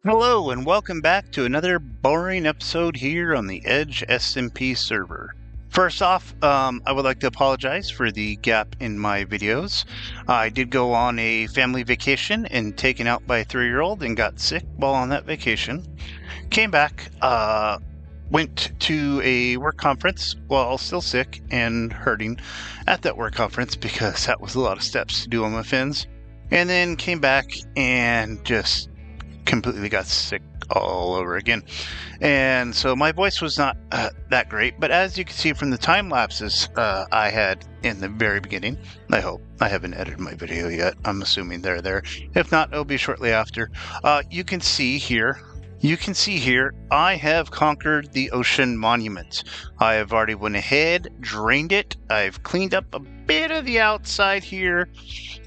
Hello and welcome back to another boring episode here on the Edge SMP server. First off, I would like to apologize for the gap in my videos. I did go on a family vacation and taken out by a 3-year-old and got sick while on that vacation. Came back, went to a work conference while still sick and hurting at that work conference because that was a lot of steps to do on my fins. And then came back and just completely got sick all over again, and so my voice was not that great, but as you can see from the time lapses I had in the very beginning, I hope I haven't edited my video yet, I'm assuming they're there. If not, it'll be shortly after. You can see here I have conquered the ocean monument. I have already went ahead, drained it, I've cleaned up a bit of the outside here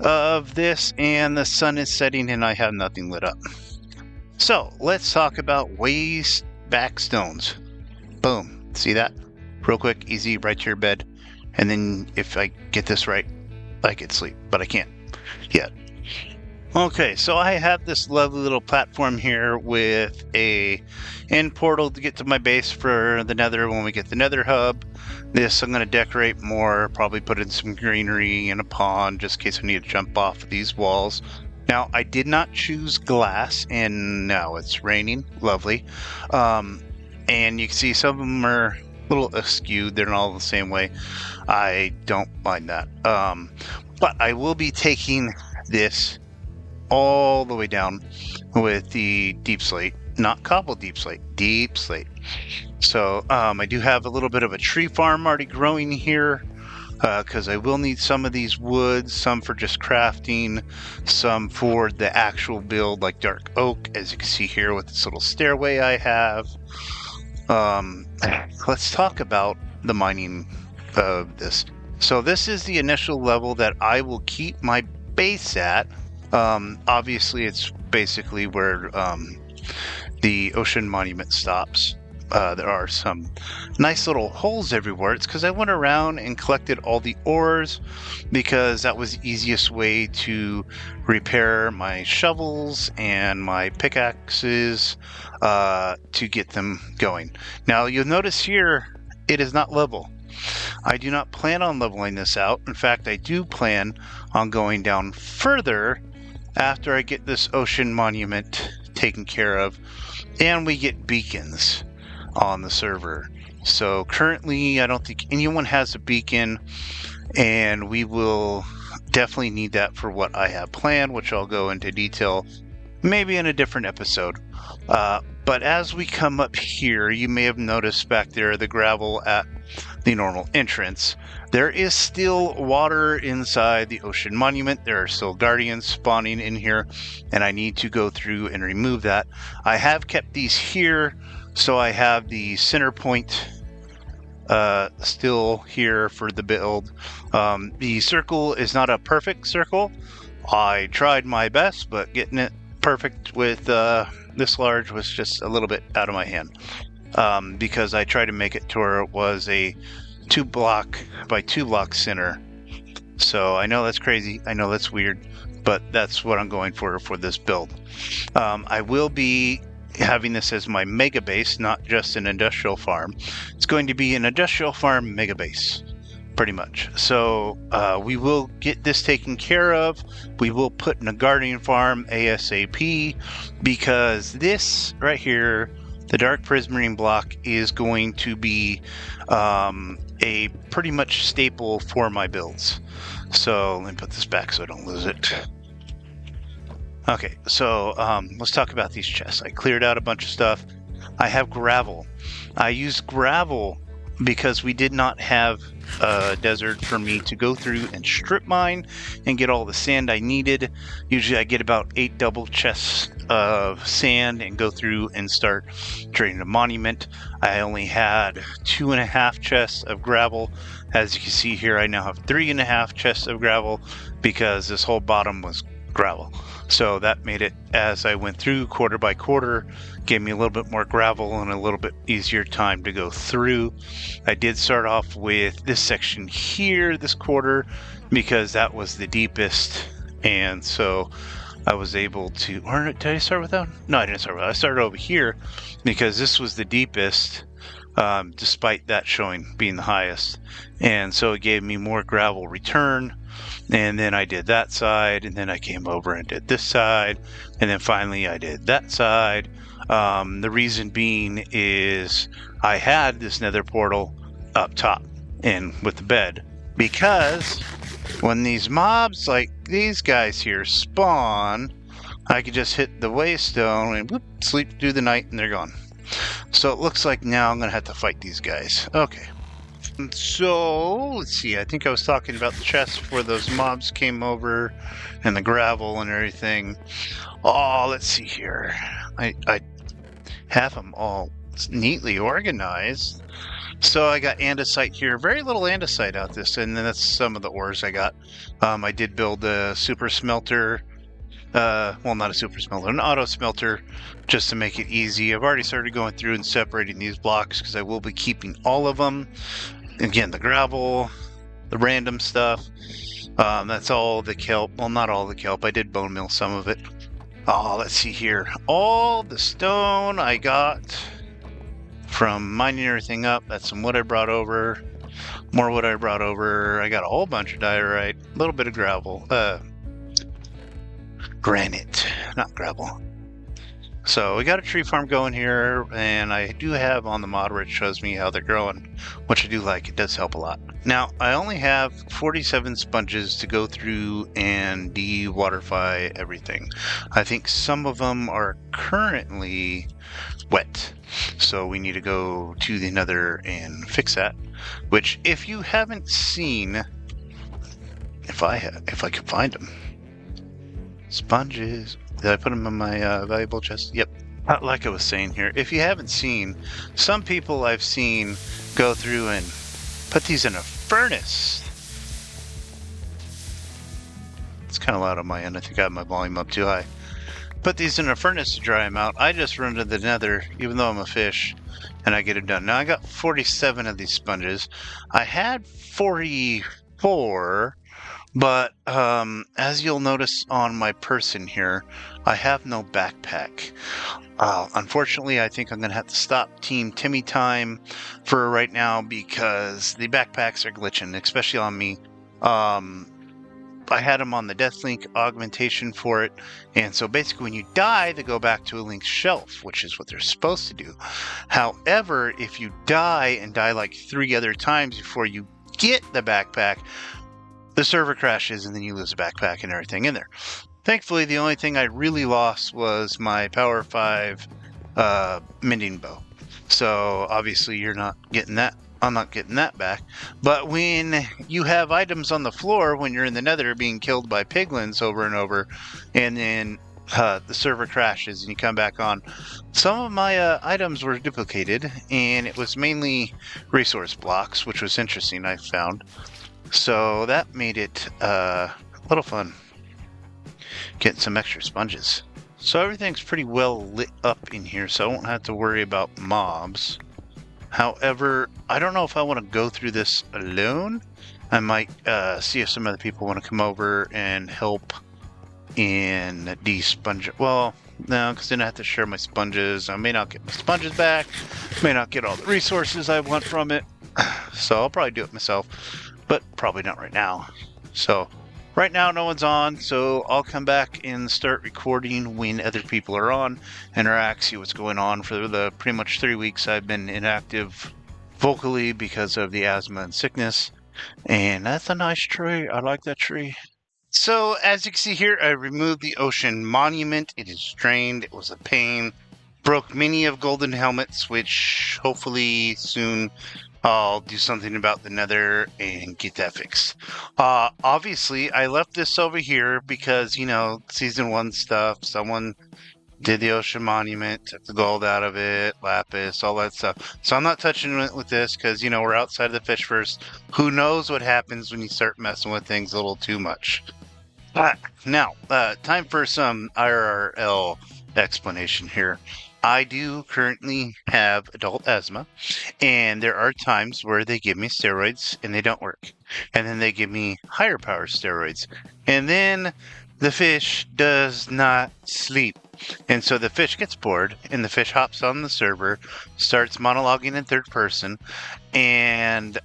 of this, and the sun is setting and I have nothing lit up. So let's talk about waste back stones. Boom. See that? Real quick, easy, right to your bed. And then if I get this right, I could sleep, but I can't yet. Okay, so I have this lovely little platform here with a end portal to get to my base for the nether when we get the nether hub. This I'm going to decorate more, probably put in some greenery and a pond just in case I need to jump off of these walls. Now, I did not choose glass, and now it's raining. Lovely. And you can see some of them are a little askew. They're not all the same way. I don't mind that. But I will be taking this all the way down with the deep slate. Not cobbled deep slate, deep slate. So I do have a little bit of a tree farm already growing here. Because I will need some of these woods, some for just crafting, some for the actual build, like dark oak, as you can see here with this little stairway I have. Let's talk about the mining of this. So this is the initial level that I will keep my base at. Obviously, it's basically where the ocean monument stops. There are some nice little holes everywhere. It's because I went around and collected all the ores because that was the easiest way to repair my shovels and my pickaxes to get them going. Now you'll notice here it is not level. I do not plan on leveling this out. In fact, I do plan on going down further after I get this ocean monument taken care of and we get beacons on the server. So currently I don't think anyone has a beacon, and we will definitely need that for what I have planned, which I'll go into detail maybe in a different episode. But as we come up here, you may have noticed back there the gravel at the normal entrance. There is still water inside the ocean monument. There are still guardians spawning in here, and I need to go through and remove that. I have kept these here, so I have the center point still here for the build. The circle is not a perfect circle. I tried my best, but getting it perfect with this large was just a little bit out of my hand. Because I tried to make it to where it was a 2 block by 2 block center. So I know that's crazy. I know that's weird, but that's what I'm going for this build. I will be having this as my mega base, not just an industrial farm. It's going to be an industrial farm mega base, pretty much. So we will get this taken care of. We will put in a gardening farm ASAP, because this right here, the dark prismarine block, is going to be a pretty much staple for my builds. So let me put this back so I don't lose it. Okay, so let's talk about these chests. I cleared out a bunch of stuff. I have gravel. I used gravel because we did not have a desert for me to go through and strip mine and get all the sand I needed. Usually I get about 8 double chests of sand and go through and start draining a monument. I only had 2.5 chests of gravel. As you can see here, I now have 3.5 chests of gravel because this whole bottom was gravel. So that made it, as I went through quarter by quarter, gave me a little bit more gravel and a little bit easier time to go through. I did start off with this section here this quarter because that was the deepest, and so I was able to, or did I start with that? No, I didn't start with that. I started over here because this was the deepest, despite that showing being the highest, and so it gave me more gravel return. And then I did that side, and then I came over and did this side, and then finally I did that side. The reason being is I had this nether portal up top and with the bed, because when these mobs like these guys here spawn, I could just hit the waystone and whoop, sleep through the night and they're gone. So it looks like now I'm going to have to fight these guys. Okay. So, let's see, I think I was talking about the chests before those mobs came over and the gravel and everything. Oh, let's see here. I have them all neatly organized. So I got andesite here. Very little andesite out this, and then that's some of the ores I got. I did build a super smelter. Well, not a super smelter, an auto smelter, just to make it easy. I've already started going through and separating these blocks because I will be keeping all of them. Again, the gravel, the random stuff, that's all the kelp. Well, not all the kelp. I did bone meal some of it. Oh, let's see here. All the stone I got from mining everything up. That's some wood I brought over. More wood I brought over. I got a whole bunch of diorite. A little bit of gravel. Granite, not gravel. So we got a tree farm going here, and I do have on the mod where it shows me how they're growing, which I do like. It does help a lot. Now, I only have 47 sponges to go through and de-waterify everything. I think some of them are currently wet, so we need to go to the nether and fix that, which if you haven't seen, if I could find them. Sponges. Did I put them in my valuable chest? Yep. Like I was saying here, if you haven't seen, some people I've seen go through and put these in a furnace. It's kind of loud on my end. I think I have my volume up too high. Put these in a furnace to dry them out. I just run to the nether, even though I'm a fish, and I get them done. Now I got 47 of these sponges. I had 44. But as you'll notice on my person here, I have no backpack. Unfortunately, I think I'm going to have to stop Team Timmy time for right now because the backpacks are glitching, especially on me. I had them on the Deathlink augmentation for it, and so basically when you die, they go back to a linked shelf, which is what they're supposed to do. However, if you die and die like 3 other times before you get the backpack, the server crashes and then you lose a backpack and everything in there. Thankfully, the only thing I really lost was my Power 5 mending bow. So obviously you're not getting that. I'm not getting that back. But when you have items on the floor when you're in the nether being killed by piglins over and over, and then the server crashes and you come back on, some of my items were duplicated, and it was mainly resource blocks, which was interesting, I found. So that made it a little fun getting some extra sponges. So everything's pretty well lit up in here, so I won't have to worry about mobs. However, I don't know if I want to go through this alone. I might see if some other people want to come over and help in de-sponge. Well, no, because then I have to share my sponges. I may not get my sponges back. May not get all the resources I want from it. So I'll probably do it myself, but probably not right now. So right now no one's on, so I'll come back and start recording when other people are on, interact, see what's going on. For the pretty much 3 weeks I've been inactive vocally because of the asthma and sickness. And that's a nice tree. I like that tree. So as you can see here, I removed the ocean monument. It is drained. It was a pain. Broke many of golden helmets, which hopefully soon I'll do something about the nether and get that fixed. Obviously, I left this over here because, you know, season 1 stuff. Someone did the ocean monument, took the gold out of it, lapis, all that stuff. So I'm not touching it with this because, you know, we're outside of the fish first. Who knows what happens when you start messing with things a little too much. Now, time for some IRL explanation here. I do currently have adult asthma, and there are times where they give me steroids and they don't work. And then they give me higher power steroids. And then the fish does not sleep. And so the fish gets bored, and the fish hops on the server, starts monologuing in third person, and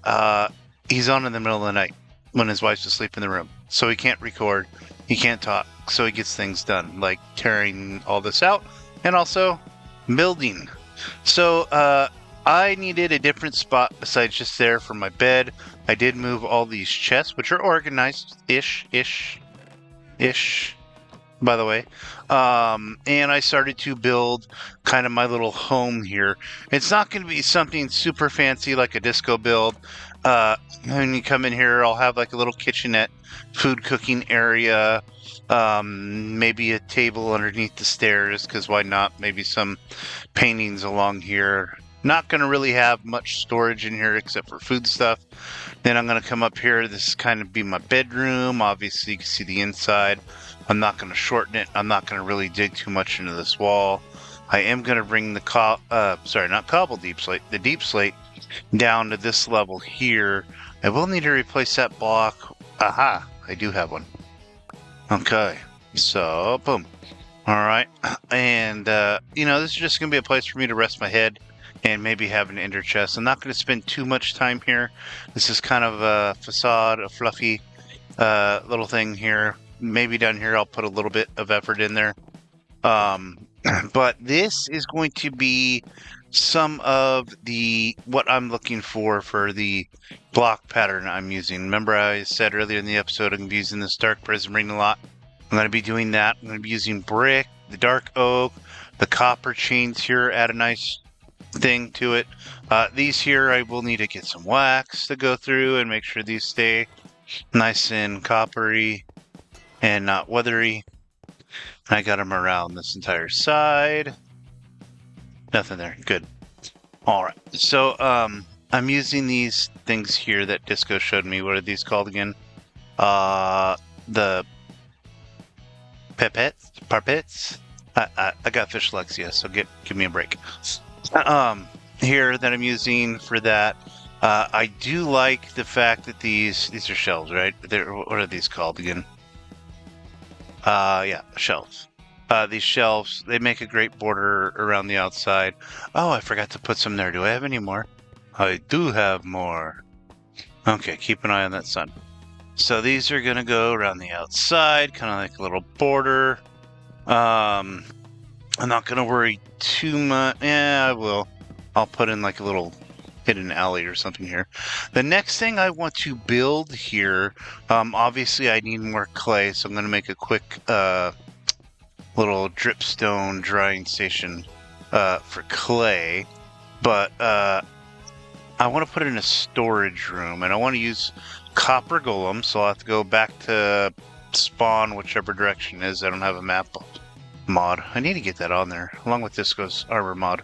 he's on in the middle of the night when his wife's asleep in the room. So he can't record, he can't talk, so he gets things done, like tearing all this out, and also building. So I needed a different spot besides just there for my bed. I did move all these chests, which are organized-ish, by the way. And I started to build kind of my little home here. It's not going to be something super fancy like a disco build. When you come in here, I'll have like a little kitchenette, food cooking area, maybe a table underneath the stairs, because why not? Maybe some paintings along here. Not going to really have much storage in here except for food stuff. Then I'm going to come up here. This is kind of be my bedroom. Obviously, you can see the inside. I'm not going to shorten it. I'm not going to really dig too much into this wall. I am going to bring the the deep slate down to this level here. I will need to replace that block. Aha, I do have one. Okay, so boom. All right, and you know, this is just going to be a place for me to rest my head and maybe have an ender chest. I'm not going to spend too much time here. This is kind of a facade, a fluffy little thing here. Maybe down here I'll put a little bit of effort in there. But this is going to be some of what I'm looking for the block pattern I'm using. Remember I said earlier in the episode I'm using this dark prism ring a lot. I'm going to be doing that. I'm going to be using brick, the dark oak, the copper chains here, add a nice thing to it. These here I will need to get some wax to go through and make sure these stay nice and coppery and not weathery. I got them around this entire side. Nothing there. Good. All right. So I'm using these things here that Disco showed me. What are these called again? The parpets. I got fish dyslexia, so give me a break. Here that I'm using for that. I do like the fact that these are shelves, right? What are these called again? Yeah, shelves. These shelves, they make a great border around the outside. Oh, I forgot to put some there. Do I have any more? I do have more. Okay, keep an eye on that sun. So these are going to go around the outside, kind of like a little border. I'm not going to worry too much. Yeah, I will. I'll put in like a little hidden alley or something here. The next thing I want to build here, obviously I need more clay, so I'm going to make a quick little dripstone drying station for clay. But I want to put it in a storage room, and I want to use copper golem, so I'll have to go back to spawn whichever direction it is. I don't have a map mod. I need to get that on there, along with Disco's armor mod.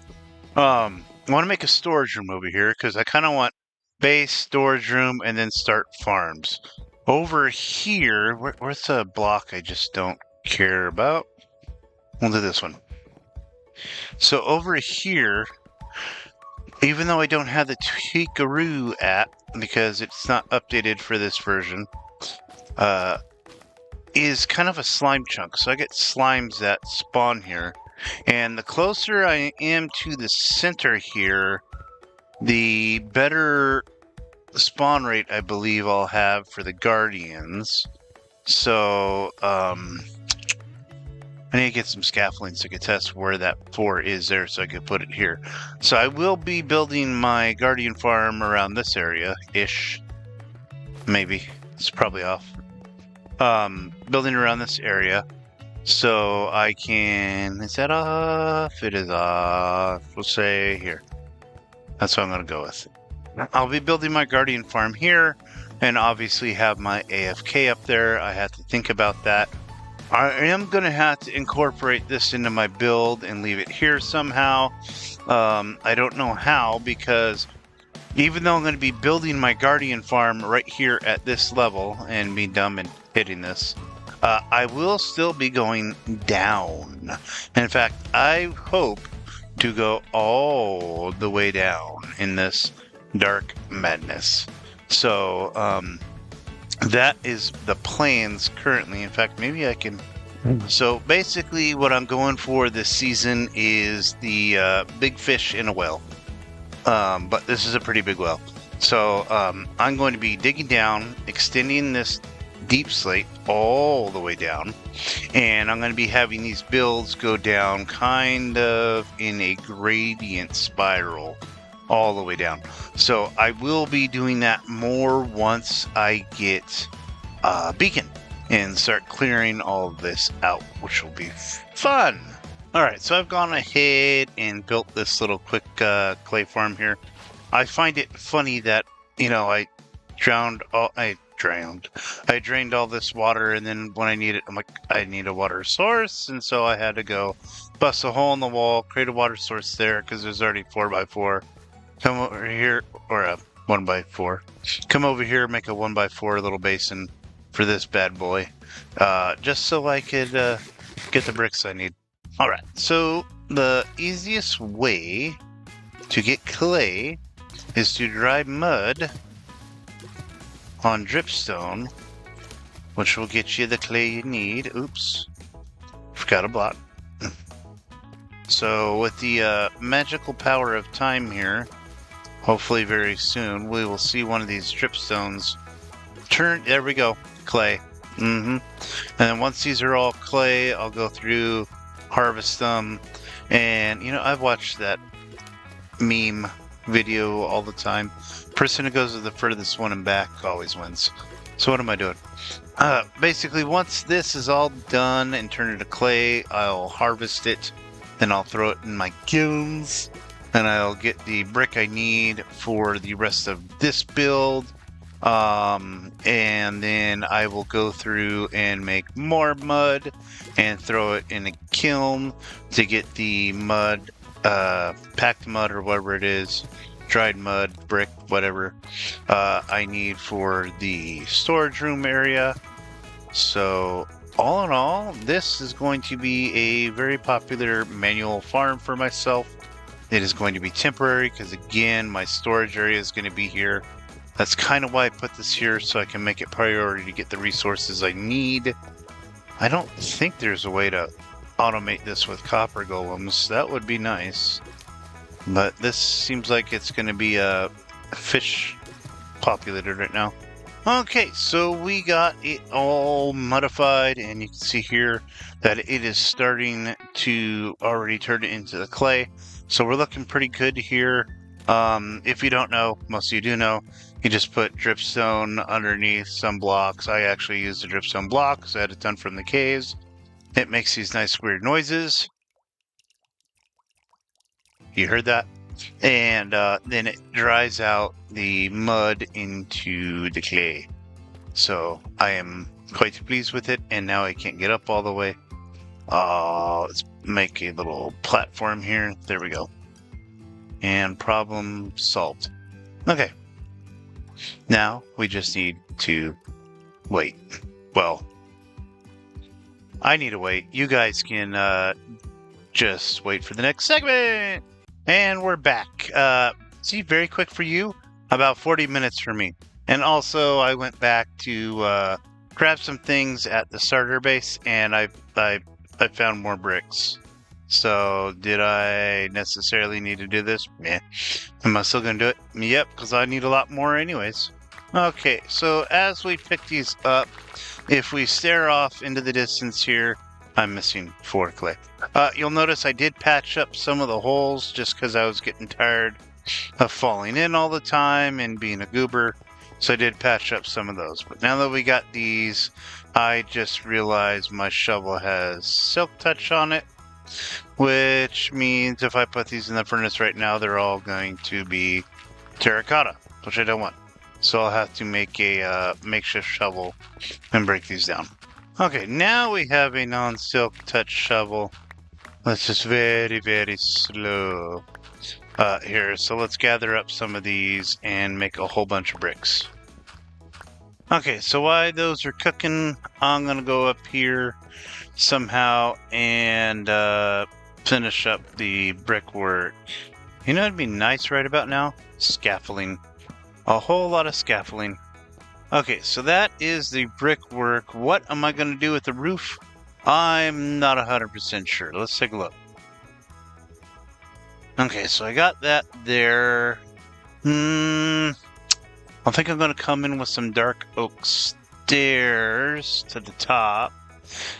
I want to make a storage room over here, because I kind of want base, storage room, and then start farms. Over here, where's the block I just don't care about? We'll do this one. So over here, even though I don't have the Tweakaroo app because it's not updated for this version, is kind of a slime chunk. So I get slimes that spawn here. And the closer I am to the center here, the better spawn rate I believe I'll have for the Guardians. So, I need to get some scaffolding so I can test where that 4 is there so I can put it here. So I will be building my Guardian farm around this area-ish. Maybe. It's probably off. Building around this area. So I can... Is that off? It is off. We'll say here. That's what I'm going to go with. I'll be building my Guardian farm here, and obviously have my AFK up there. I have to think about that. I am going to have to incorporate this into my build and leave it here somehow. I don't know how, because even though I'm going to be building my Guardian farm right here at this level, and be dumb and hitting this, I will still be going down. In fact, I hope to go all the way down in this dark madness. So, that is the plans currently. In fact, maybe I can... So, basically, what I'm going for this season is the big fish in a well. But this is a pretty big well. So, I'm going to be digging down, extending this deep slate all the way down, and I'm going to be having these builds go down kind of in a gradient spiral all the way down. So I will be doing that more once I get Beacon and start clearing all of this out, which will be fun. Alright, so I've gone ahead and built this little quick clay farm here. I find it funny that, you know, I drained all this water, and then when I need it, I'm like, I need a water source, and so I had to go bust a hole in the wall, create a water source there, because there's already 4x4. Come over here, or a 1x4. Come over here, make a 1x4 little basin for this bad boy, just so I could get the bricks I need. Alright, so the easiest way to get clay is to dry mud on dripstone, which will get you the clay you need. Oops, forgot a block. So with the magical power of time here, hopefully very soon, we will see one of these dripstones turn. There we go, clay. And then once these are all clay, I'll go through, harvest them, and you know, I've watched that meme video all the time. Person who goes to the furthest one and back always wins. So what am I doing? Basically, once this is all done and turned into clay, I'll harvest it, then I'll throw it in my kilns, and I'll get the brick I need for the rest of this build. And then I will go through and make more mud and throw it in a kiln to get the mud, packed mud or whatever it is, dried mud, brick, whatever I need for the storage room area. So all in all, this is going to be a very popular manual farm for myself. It is going to be temporary because, again, my storage area is going to be here. That's kind of why I put this here, so I can make it priority to get the resources I need. I don't think there's a way to automate this with copper golems. That would be nice. But this seems like it's going to be fish populated right now. Okay, so we got it all modified, and you can see here that it is starting to already turn it into the clay. So we're looking pretty good here. If you don't know, most of you do know, you just put dripstone underneath some blocks. I actually used the dripstone blocks. I had it done from the caves. It makes these nice weird noises. You heard that? And then it dries out the mud into the clay. So I am quite pleased with it, and now I can't get up all the way. Let's make a little platform here. There we go. And problem solved. Okay. Now we just need to wait. Well, I need to wait. You guys can just wait for the next segment. And we're back. See, very quick for you, about 40 minutes for me. And also, I went back to grab some things at the starter base, and I found more bricks. So, did I necessarily need to do this? Yeah. Am I still going to do it? Yep, because I need a lot more anyways. Okay, so as we pick these up, if we stare off into the distance here, I'm missing 4 clay. You'll notice I did patch up some of the holes just because I was getting tired of falling in all the time and being a goober. So I did patch up some of those. But now that we got these, I just realized my shovel has silk touch on it, which means if I put these in the furnace right now, they're all going to be terracotta, which I don't want. So I'll have to make a makeshift shovel and break these down. Okay, now we have a non-silk touch shovel. That's just very, very slow. Here, so let's gather up some of these and make a whole bunch of bricks. Okay, so while those are cooking, I'm gonna go up here somehow and finish up the brickwork. You know, it'd be nice right about now? Scaffolding. A whole lot of scaffolding. Okay, so that is the brickwork. What am I going to do with the roof? I'm not 100% sure. Let's take a look. Okay, so I got that there. I think I'm going to come in with some dark oak stairs to the top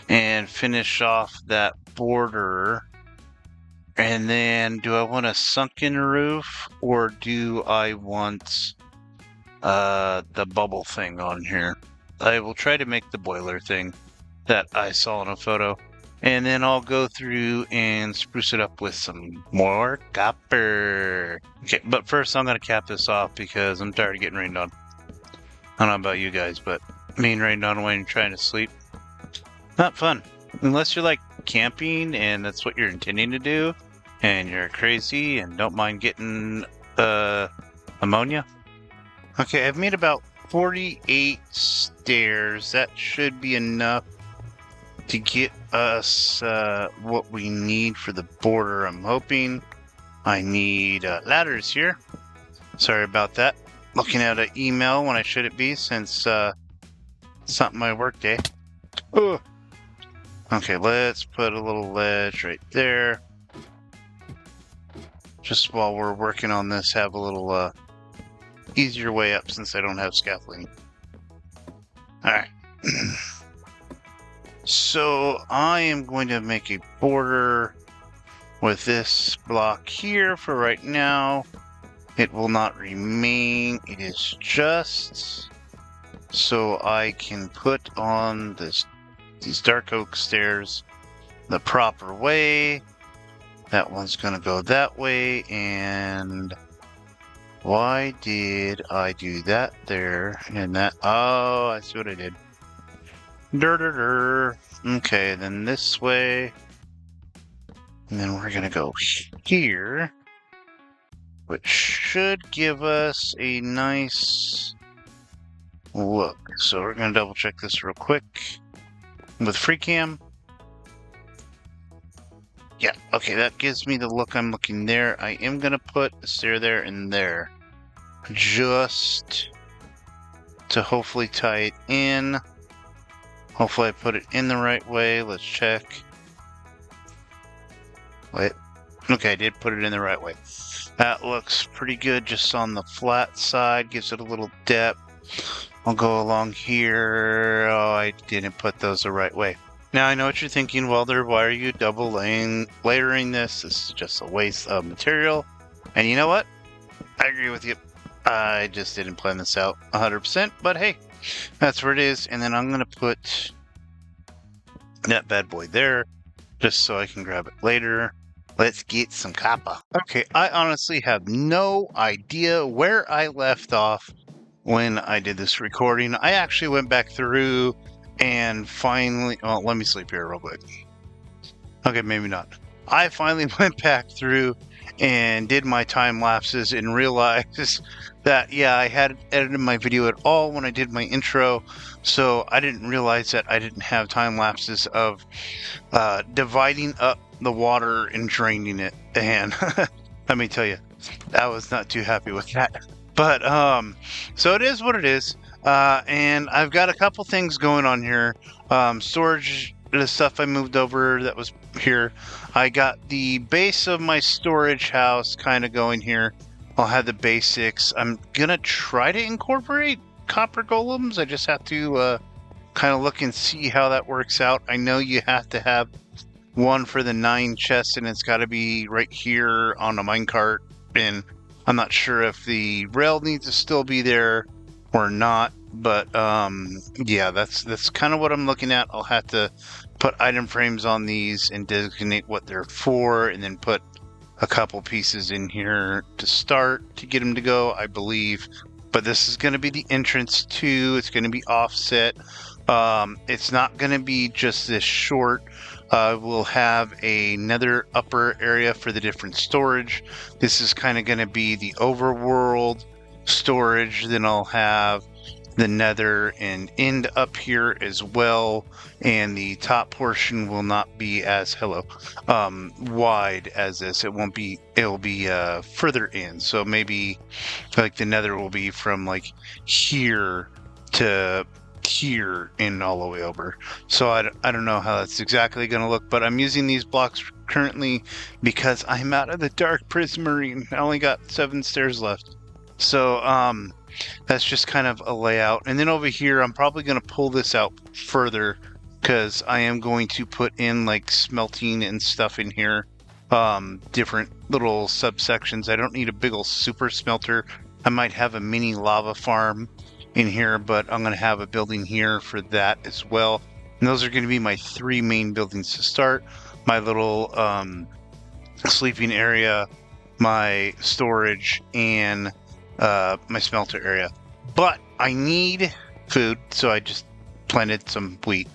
and finish off that border. And then, do I want a sunken roof or do I want the bubble thing on here? I will try to make the boiler thing that I saw in a photo. And then I'll go through and spruce it up with some more copper. Okay, but first I'm going to cap this off because I'm tired of getting rained on. I don't know about you guys, but being rained on when you're trying to sleep, not fun. Unless you're like camping and that's what you're intending to do, and you're crazy and don't mind getting ammonia. Okay, I've made about 48 stairs. That should be enough to get us what we need for the border. I'm hoping. I need ladders here. Sorry about that. Looking at an email when I shouldn't be, since it's not my work day. Ugh. Okay, let's put a little ledge right there. Just while we're working on this, have a little easier way up since I don't have scaffolding. Alright. So I am going to make a border with this block here for right now. It will not remain. It is just so I can put on these dark oak stairs the proper way. That one's going to go that way, and why did I do that there and that? Oh, I see what I did. Okay, then this way. And then we're going to go here, which should give us a nice look. So we're going to double check this real quick with FreeCam. Yeah, okay, that gives me the look I'm looking there. I am going to put a stair there and there, just to hopefully tie it in. Hopefully I put it in the right way. Let's check. Wait. Okay, I did put it in the right way. That looks pretty good just on the flat side. Gives it a little depth. I'll go along here. Oh, I didn't put those the right way. Now, I know what you're thinking, Welder. Why are you double layering this? This is just a waste of material. And you know what? I agree with you. I just didn't plan this out 100%, but hey, that's where it is. And then I'm going to put that bad boy there, just so I can grab it later. Let's get some copper. Okay, I honestly have no idea where I left off when I did this recording. I actually went back through and finally, well, let me sleep here real quick. Okay, maybe not. I finally went back through and did my time lapses and realized that, yeah, I hadn't edited my video at all when I did my intro, so I didn't realize that I didn't have time lapses of dividing up the water and draining it. And let me tell you, I was not too happy with that. But so it is what it is. And I've got a couple things going on here. Storage, the stuff I moved over that was here. I got the base of my storage house kind of going here. I'll have the basics. I'm gonna try to incorporate copper golems. I just have to kind of look and see how that works out. I know you have to have one for the 9 chests, and it's got to be right here on a minecart. And I'm not sure if the rail needs to still be there or not. But yeah, that's kind of what I'm looking at. I'll have to put item frames on these and designate what they're for, and then put a couple pieces in here to start to get them to go, I believe. But this is going to be the entrance too. It's going to be offset. It's not going to be just this short. We'll have another upper area for the different storage. This is kind of going to be the overworld storage. Then I'll have the nether and end up here as well, and the top portion will not be as wide as this. It won't be. It'll be further in. So maybe like the nether will be from like here to here and all the way over. So I don't know how that's exactly going to look, but I'm using these blocks currently because I'm out of the dark prismarine. I only got 7 stairs left. So that's just kind of a layout. And then over here, I'm probably going to pull this out further because I am going to put in like smelting and stuff in here. Different little subsections. I don't need a big old super smelter. I might have a mini lava farm in here, but I'm going to have a building here for that as well. And those are going to be my 3 main buildings to start. My little sleeping area, my storage, and my smelter area. But I need food, so I just planted some wheat.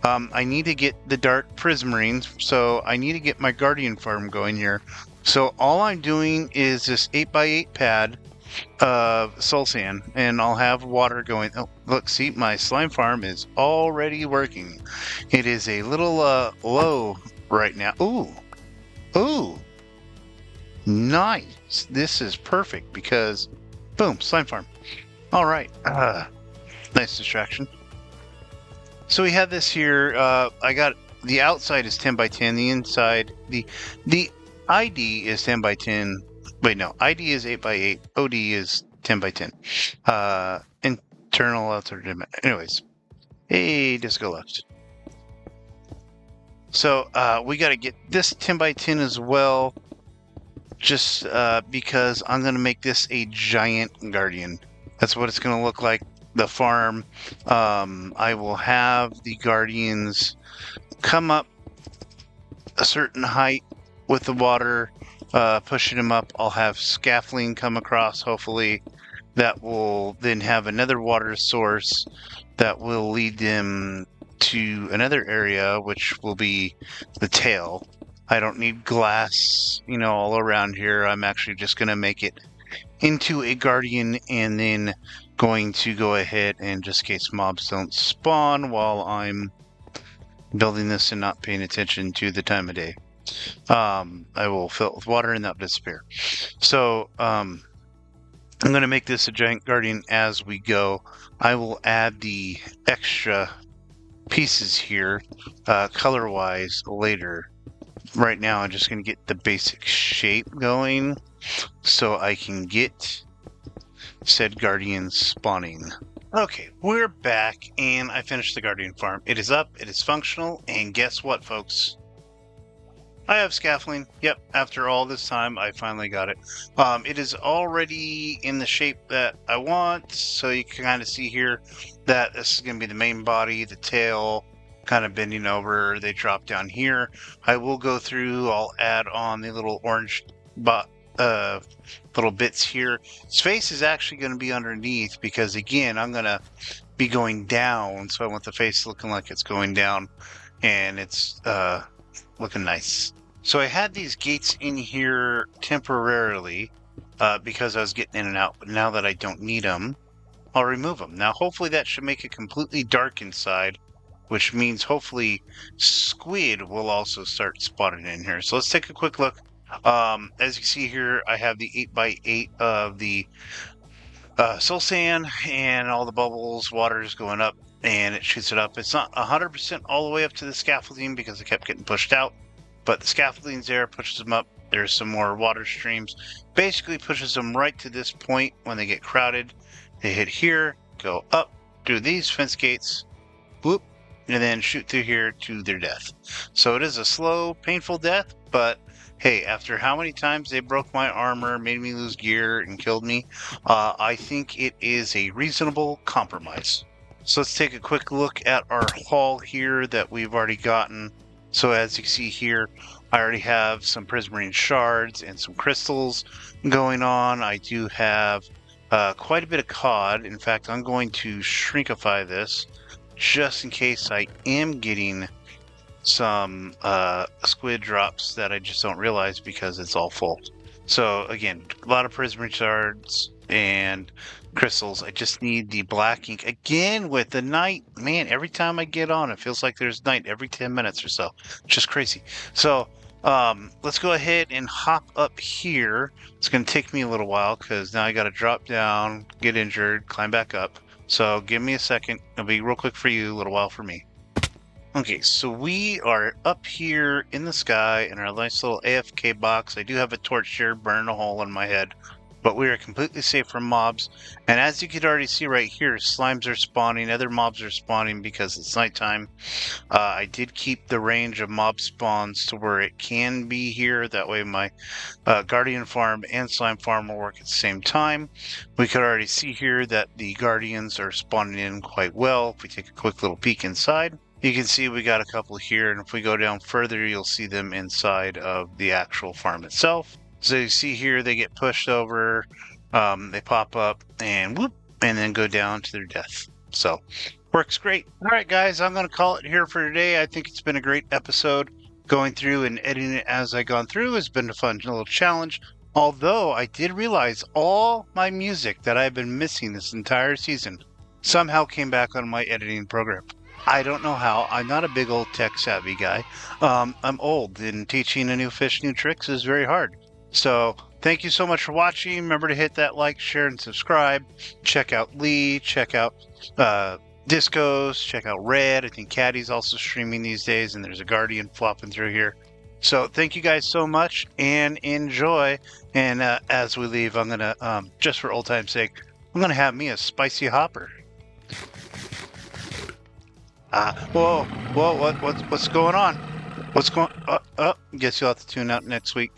I need to get the dark prismarines, so I need to get my guardian farm going here. So all I'm doing is this 8x8 pad of soul sand, and I'll have water going. Oh, look, see, my slime farm is already working. It is a little low right now. Ooh, nice. This is perfect because boom, slime farm. All right, nice distraction. So we have this here. I got the outside is 10 by 10. The inside, the ID is 10 by 10. Wait, no, ID is 8 by 8. OD is 10 by 10. Internal, outside. Anyways, hey, disco left. So we got to get this 10 by 10 as well, just because I'm going to make this a giant guardian. That's what it's going to look like. The farm. I will have the guardians come up a certain height with the water, pushing them up. I'll have scaffolding come across, hopefully. That will then have another water source that will lead them to another area, which will be the tail. I don't need glass, all around here. I'm actually just going to make it into a guardian, and then going to go ahead and just in case mobs don't spawn while I'm building this and not paying attention to the time of day. I will fill it with water and that'll disappear. So I'm going to make this a giant guardian as we go. I will add the extra pieces here color-wise later. Right now I'm just going to get the basic shape going so I can get said guardian spawning. Okay, we're back, and I finished the guardian farm. It is up, it is functional, and guess what, folks? I have scaffolding. Yep, after all this time, I finally got it. It is already in the shape that I want, so you can kind of see here that this is going to be the main body, the tail, kind of bending over. They drop down here. I will go through, I'll add on the little orange little bits here. His face is actually going to be underneath because, again, I'm going to be going down, so I want the face looking like it's going down, and it's looking nice. So I had these gates in here temporarily because I was getting in and out, but now that I don't need them, I'll remove them. Now, hopefully that should make it completely dark inside, which means hopefully squid will also start spawning in here. So let's take a quick look. As you can see here, I have the 8x8 of the soul sand, and all the bubbles, water is going up, and it shoots it up. It's not 100% all the way up to the scaffolding because it kept getting pushed out, but the scaffolding's there, pushes them up. There's some more water streams. Basically pushes them right to this point. When they get crowded, they hit here, go up through these fence gates, whoop, and then shoot through here to their death. So it is a slow, painful death, but hey, after how many times they broke my armor, made me lose gear, and killed me, I think it is a reasonable compromise. So let's take a quick look at our haul here that we've already gotten. So as you can see here, I already have some prismarine shards and some crystals going on. I do have quite a bit of cod. In fact, I'm going to shrinkify this just in case I am getting some squid drops that I just don't realize because it's all full. So again, a lot of prismarine shards and crystals. I just need the black ink again with the night. Man, every time I get on, it feels like there's night every 10 minutes or so. Just crazy. So let's go ahead and hop up here. It's going to take me a little while because now I got to drop down, get injured, climb back up. So give me a second. It'll be real quick for you, a little while for me. Okay, so we are up here in the sky in our nice little AFK box. I do have a torch here burning a hole in my head, but we are completely safe from mobs. And as you can already see right here, slimes are spawning, other mobs are spawning because it's nighttime. I did keep the range of mob spawns to where it can be here. That way my guardian farm and slime farm will work at the same time. We could already see here that the guardians are spawning in quite well. If we take a quick little peek inside, you can see we got a couple here, and if we go down further, you'll see them inside of the actual farm itself. So you see here, they get pushed over, they pop up, and whoop, and then go down to their death. So, works great. All right, guys, I'm going to call it here for today. I think it's been a great episode. Going through and editing it as I've gone through has been a fun little challenge. Although I did realize all my music that I've been missing this entire season somehow came back on my editing program. I don't know how. I'm not a big old tech savvy guy. I'm old, and teaching a new fish new tricks is very hard. So thank you so much for watching. Remember to hit that like, share, and subscribe. Check out Lee. Check out Discos. Check out Red. I think Caddy's also streaming these days, and there's a Guardian flopping through here. So thank you guys so much, and enjoy. And as we leave, I'm going to, just for old time's sake, I'm going to have me a spicy hopper. Whoa, what's going on? Guess you'll have to tune out next week.